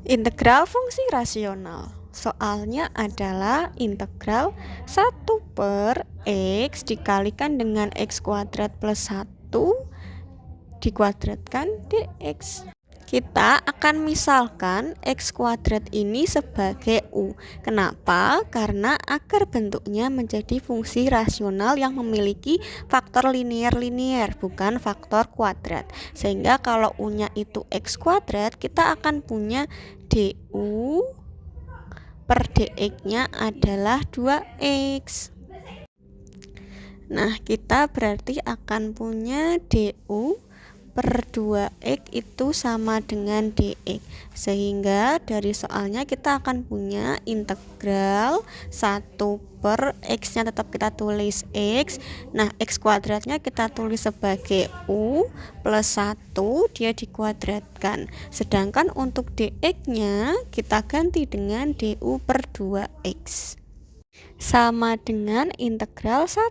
Integral fungsi rasional. Soalnya adalah integral 1/x dikalikan dengan x kuadrat plus 1 dikuadratkan dx. Kita akan misalkan x kuadrat ini sebagai u. Kenapa? Karena agar bentuknya menjadi fungsi rasional yang memiliki faktor linear-linear, bukan faktor kuadrat. Sehingga kalau u-nya itu x kuadrat, kita akan punya du per dx-nya adalah 2x. Nah, kita berarti akan punya du per 2x itu sama dengan dx. Sehingga dari soalnya kita akan punya integral 1/x-nya tetap kita tulis x. Nah, x kuadratnya kita tulis sebagai u plus 1, dia dikuadratkan. Sedangkan untuk dx-nya kita ganti dengan du per 2x. Sama dengan integral 1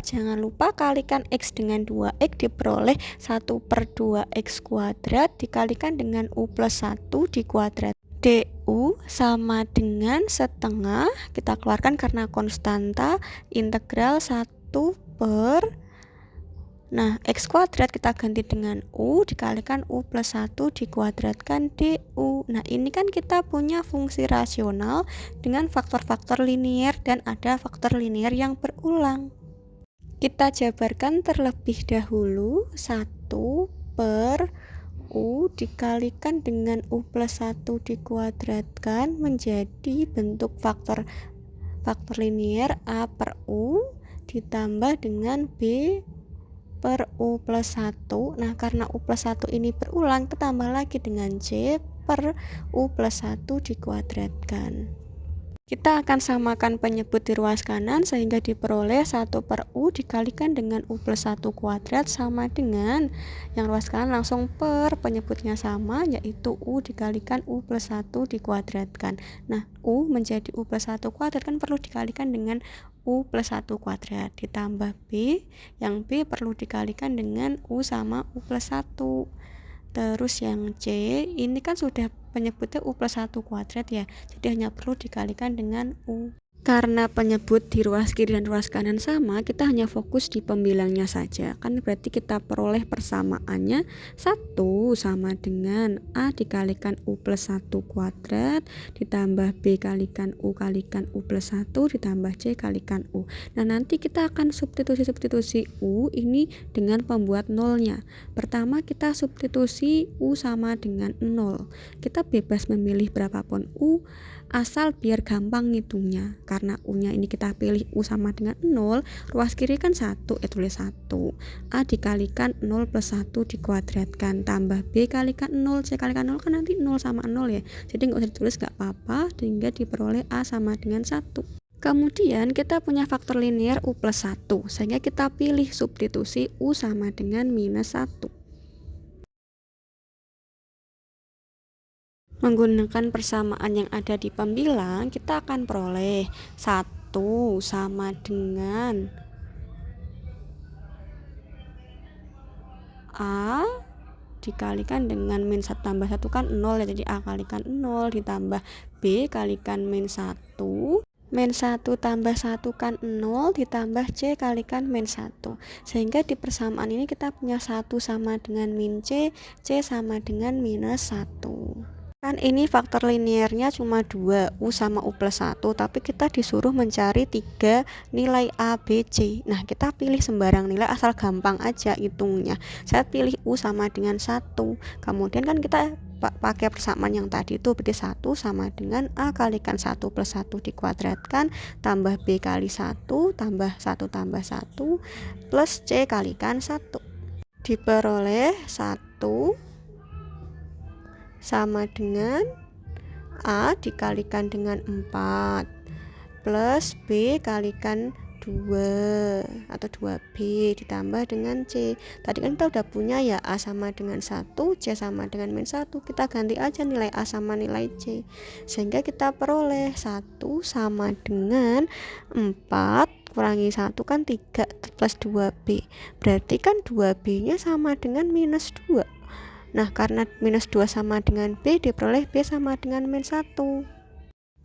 jangan lupa kalikan x dengan 2x diperoleh 1/2x kuadrat dikalikan dengan u plus 1 dikuadrat. du sama dengan setengah, kita keluarkan karena konstanta, integral 1 Nah, x kuadrat kita ganti dengan u dikalikan u plus 1 dikuadratkan du. Nah, ini kan kita punya fungsi rasional dengan faktor-faktor linear dan ada faktor linear yang berulang. Kita jabarkan terlebih dahulu 1/u dikalikan dengan u plus 1 dikuadratkan menjadi bentuk faktor linear a per u ditambah dengan b per u plus 1. Nah, karena u plus 1 ini berulang, kita tambah lagi dengan c per u plus 1 dikuadratkan. Kita akan samakan penyebut di ruas kanan sehingga diperoleh 1/u dikalikan dengan u plus 1 kuadrat sama dengan yang ruas kanan langsung per penyebutnya sama, yaitu u dikalikan u plus 1 dikuadratkan. Nah, u menjadi u plus 1 kuadrat kan perlu dikalikan dengan u plus 1 kuadrat ditambah b, yang b perlu dikalikan dengan u sama u plus 1. Terus yang C ini kan sudah penyebutnya u plus 1 kuadrat ya, jadi hanya perlu dikalikan dengan u. Karena penyebut di ruas kiri dan ruas kanan sama, kita hanya fokus di pembilangnya saja. Kan berarti kita peroleh persamaannya 1 sama dengan A dikalikan U plus 1 kuadrat ditambah B kalikan U plus 1 ditambah C kalikan U. Nah, nanti kita akan substitusi U ini dengan pembuat nolnya. Pertama kita substitusi U sama dengan 0. Kita bebas memilih berapapun U asal biar gampang ngitungnya. Karena u-nya ini kita pilih u sama dengan 0, ruas kiri kan 1, tulis 1. A dikalikan 0 plus 1 dikuadratkan tambah B kalikan 0, C kalikan 0 kan nanti 0 sama 0 ya. Jadi nggak usah ditulis, nggak apa-apa, sehingga diperoleh A sama dengan 1. Kemudian kita punya faktor linear u plus 1, sehingga kita pilih substitusi u sama dengan minus 1. Menggunakan persamaan yang ada di pembilang, kita akan peroleh 1 sama dengan A dikalikan dengan min 1 tambah 1 kan 0 ya, jadi A kalikan 0 ditambah B kalikan min 1. Min 1 tambah 1 kan 0 ditambah C kalikan min 1. Sehingga di persamaan ini kita punya 1 sama dengan min C, C sama dengan minus 1. Kan ini faktor linearnya cuma 2, u sama u plus 1, tapi kita disuruh mencari 3 nilai A, B, C. Nah, kita pilih sembarang nilai asal gampang aja hitungnya. Saya pilih u sama dengan 1. Kemudian kan kita pakai persamaan yang tadi itu, berarti 1 sama dengan A kalikan 1 plus 1 dikuadratkan tambah B kali 1 tambah 1 tambah 1 plus C kalikan 1. Diperoleh 1 sama dengan A dikalikan dengan 4 plus B kalikan 2 atau 2B ditambah dengan C. Tadi kan kita udah punya ya A sama dengan 1, C sama dengan min 1. Kita ganti aja nilai A sama nilai C. Sehingga kita peroleh 1 sama dengan 4 kurangi 1 kan 3 plus 2B. Berarti kan 2B nya sama dengan minus 2. Nah, karena minus 2 sama dengan B, diperoleh B sama dengan min 1.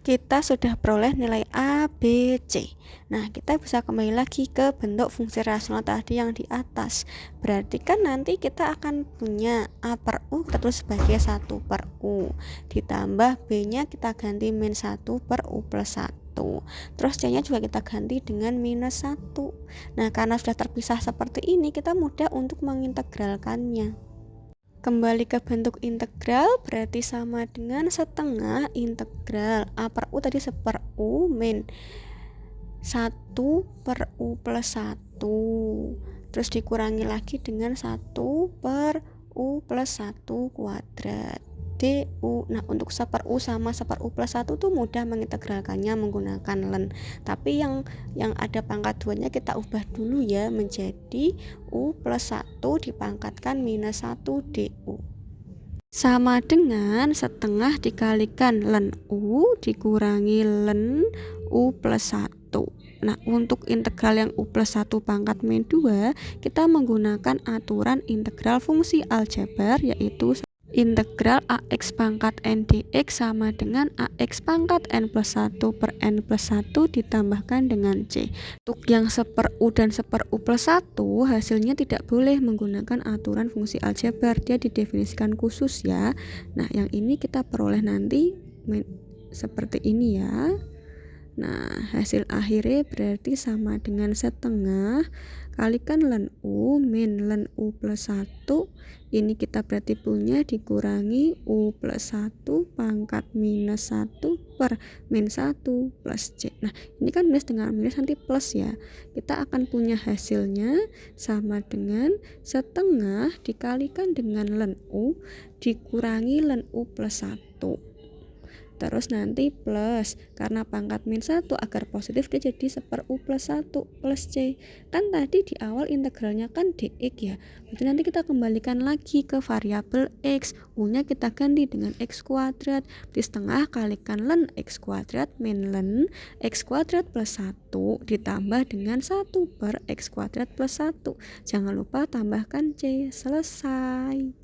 Kita sudah peroleh nilai A, B, C. Nah, kita bisa kembali lagi ke bentuk fungsi rasional tadi yang di atas. Berarti kan nanti kita akan punya A per U kita tulis sebagai 1 per U. Ditambah B-nya kita ganti min 1 per U plus 1. Terus C-nya juga kita ganti dengan minus 1. Nah, karena sudah terpisah seperti ini, kita mudah untuk mengintegralkannya. Kembali ke bentuk integral berarti sama dengan setengah integral A per U tadi 1 per U min 1 per U plus 1, terus dikurangi lagi dengan 1 per U plus 1 kuadrat DU. Nah, untuk 1 per U sama 1 per U plus 1 tuh mudah mengintegralkannya menggunakan ln. Tapi yang ada pangkat 2-nya kita ubah dulu ya menjadi U plus 1 dipangkatkan minus 1 DU. Sama dengan setengah dikalikan ln U dikurangi ln U plus 1. Nah, untuk integral yang U plus 1 pangkat min 2, kita menggunakan aturan integral fungsi aljabar, yaitu integral AX pangkat N dx sama dengan AX pangkat N plus 1 per N plus 1 ditambahkan dengan C. Untuk yang 1 per U dan 1 per U plus 1, hasilnya tidak boleh menggunakan aturan fungsi aljabar, dia didefinisikan khusus ya. Nah, yang ini kita peroleh nanti seperti ini ya. Nah, hasil akhirnya berarti sama dengan setengah kalikan ln U min ln U plus 1. Ini kita berarti punya dikurangi U plus 1 pangkat minus 1 per min 1 plus C. Nah, ini kan minus dengan minus nanti plus ya. Kita akan punya hasilnya sama dengan setengah dikalikan dengan ln U dikurangi ln U plus 1. Terus nanti plus, karena pangkat min 1 agar positif dia jadi 1 per U plus 1 plus C. Kan tadi di awal integralnya kan dx ya. Berarti nanti kita kembalikan lagi ke variabel X. U-nya kita ganti dengan X kuadrat. Di setengah kalikan ln X kuadrat min ln X kuadrat plus 1 ditambah dengan 1 per X kuadrat plus 1. Jangan lupa tambahkan C. Selesai.